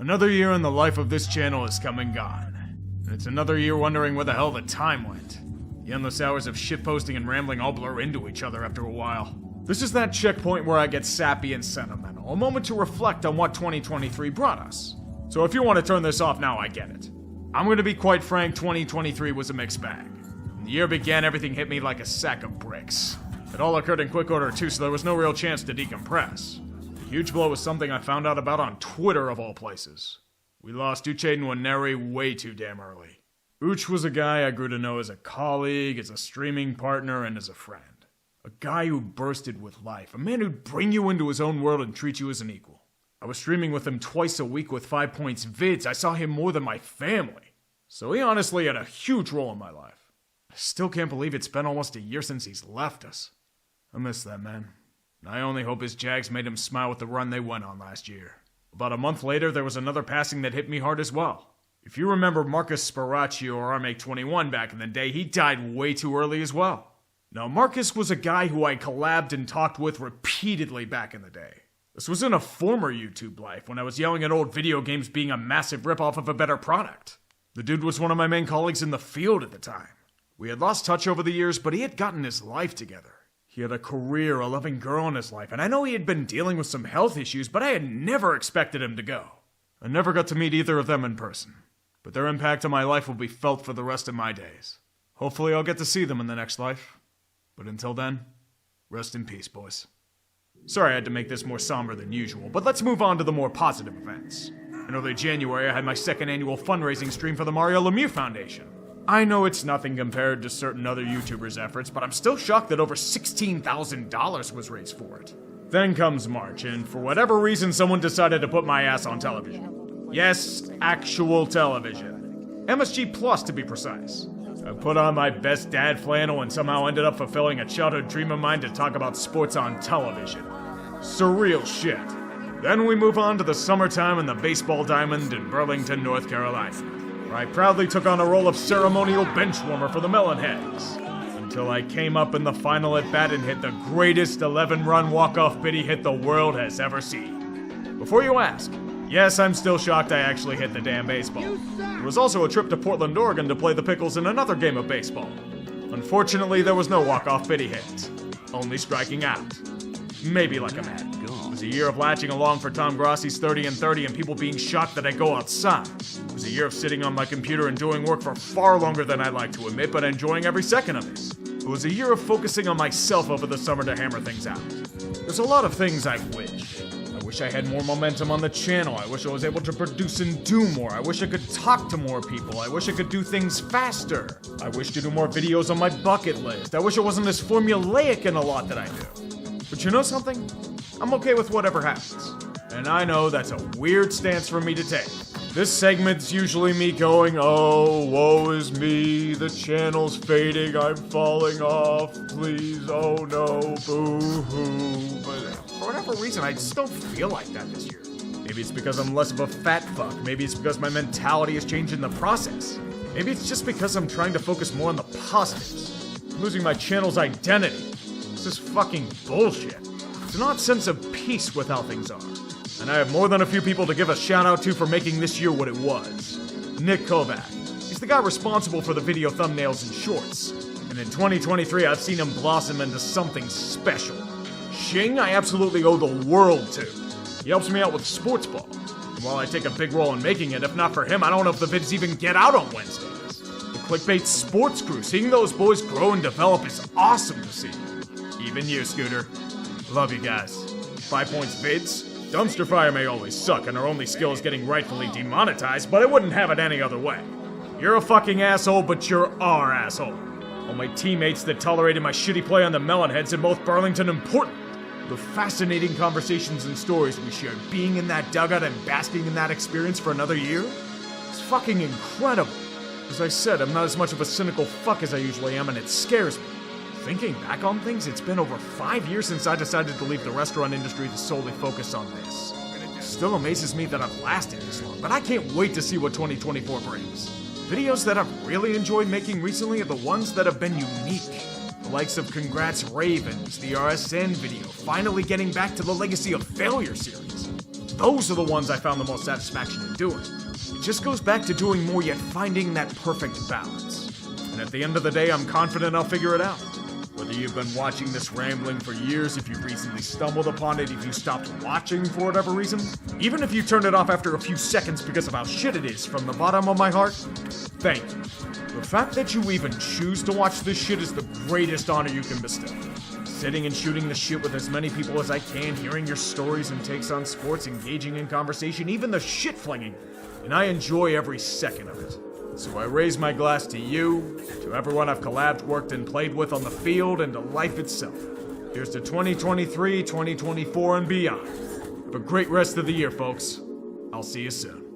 Another year in the life of this channel has come and gone. And it's another year wondering where the hell the time went. The endless hours of shitposting and rambling all blur into each other after a while. This is that checkpoint where I get sappy and sentimental, a moment to reflect on what 2023 brought us. So if you want to turn this off now, I get it. I'm going to be quite frank, 2023 was a mixed bag. When the year began, everything hit me like a sack of bricks. It all occurred in quick order too, so there was no real chance to decompress. The huge blow was something I found out about on Twitter of all places. We lost Uche Nwaneri way too damn early. Uche was a guy I grew to know as a colleague, as a streaming partner, and as a friend. A guy who bursted with life, a man who'd bring you into his own world and treat you as an equal. I was streaming with him twice a week with 5 Points vids. I saw him more than my family. So he honestly had a huge role in my life. I still can't believe it's been almost a year since he's left us. I miss that man. I only hope his Jags made him smile with the run they went on last year. About a month later, there was another passing that hit me hard as well. If you remember Marcus Sparacchio or RMake21 back in the day, he died way too early as well. Now, Marcus was a guy who I collabed and talked with repeatedly back in the day. This was in a former YouTube life when I was yelling at old video games being a massive ripoff of a better product. The dude was one of my main colleagues in the field at the time. We had lost touch over the years, but he had gotten his life together. He had a career, a loving girl in his life, and I know he had been dealing with some health issues, but I had never expected him to go. I never got to meet either of them in person, but their impact on my life will be felt for the rest of my days. Hopefully I'll get to see them in the next life. But until then, rest in peace, boys. Sorry I had to make this more somber than usual, but let's move on to the more positive events. In early January, I had my second annual fundraising stream for the Mario Lemieux Foundation. I know it's nothing compared to certain other YouTubers' efforts, but I'm still shocked that over $16,000 was raised for it. Then comes March, and for whatever reason, someone decided to put my ass on television. Yes, actual television. MSG Plus, to be precise. I put on my best dad flannel and somehow ended up fulfilling a childhood dream of mine to talk about sports on television. Surreal shit. Then we move on to the summertime in the baseball diamond in Burlington, North Carolina, where I proudly took on a role of ceremonial bench warmer for the Melonheads, until I came up in the final at-bat and hit the greatest 11-run walk-off biddy hit the world has ever seen. Before you ask, yes, I'm still shocked I actually hit the damn baseball. There was also a trip to Portland, Oregon to play the Pickles in another game of baseball. Unfortunately, there was no walk-off biddy hit, only striking out. Maybe like a man. It was a year of latching along for Tom Grossi's 30 and 30 and people being shocked that I go outside. It was a year of sitting on my computer and doing work for far longer than I'd like to admit, but enjoying every second of it. It was a year of focusing on myself over the summer to hammer things out. There's a lot of things I wish. I wish I had more momentum on the channel. I wish I was able to produce and do more. I wish I could talk to more people. I wish I could do things faster. I wish to do more videos on my bucket list. I wish it wasn't as formulaic in a lot that I do. But you know something? I'm okay with whatever happens. And I know that's a weird stance for me to take. This segment's usually me going, oh, woe is me, the channel's fading, I'm falling off, please, oh no, boo-hoo. But for whatever reason, I just don't feel like that this year. Maybe it's because I'm less of a fat fuck. Maybe it's because my mentality has changed in the process. Maybe it's just because I'm trying to focus more on the positives. I'm losing my channel's identity. This is fucking bullshit. It's an odd sense of peace with how things are. And I have more than a few people to give a shout out to for making this year what it was. Nick Kovac. He's the guy responsible for the video thumbnails and shorts. And in 2023, I've seen him blossom into something special. Shing, I absolutely owe the world to. He helps me out with sports ball. And while I take a big role in making it, if not for him, I don't know if the vids even get out on Wednesdays. The Clickbait Sports Crew, seeing those boys grow and develop is awesome to see. Even you, Scooter. Love you guys. 5 Points vids? Dumpster fire may always suck and our only skill is getting rightfully demonetized, but I wouldn't have it any other way. You're a fucking asshole, but you're our asshole. All my teammates that tolerated my shitty play on the Melonheads in both Burlington and Portland. The fascinating conversations and stories we shared being in that dugout and basking in that experience for another year? It's fucking incredible. As I said, I'm not as much of a cynical fuck as I usually am and it scares me. Thinking back on things, it's been over 5 years since I decided to leave the restaurant industry to solely focus on this. It still amazes me that I've lasted this long, but I can't wait to see what 2024 brings. Videos that I've really enjoyed making recently are the ones that have been unique. The likes of Congrats Ravens, the RSN video, finally getting back to the Legacy of Failure series. those are the ones I found the most satisfaction in doing. It just goes back to doing more yet finding that perfect balance. And at the end of the day, I'm confident I'll figure it out. Whether you've been watching this rambling for years, if you've recently stumbled upon it, if you stopped watching for whatever reason, even if you turned it off after a few seconds because of how shit it is, from the bottom of my heart, thank you. The fact that you even choose to watch this shit is the greatest honor you can bestow. Sitting and shooting the shit with as many people as I can, hearing your stories and takes on sports, engaging in conversation, even the shit flinging, and I enjoy every second of it. So I raise my glass to you, to everyone I've collabed, worked, and played with on the field, and to life itself. Here's to 2023, 2024, and beyond. Have a great rest of the year, folks. I'll see you soon.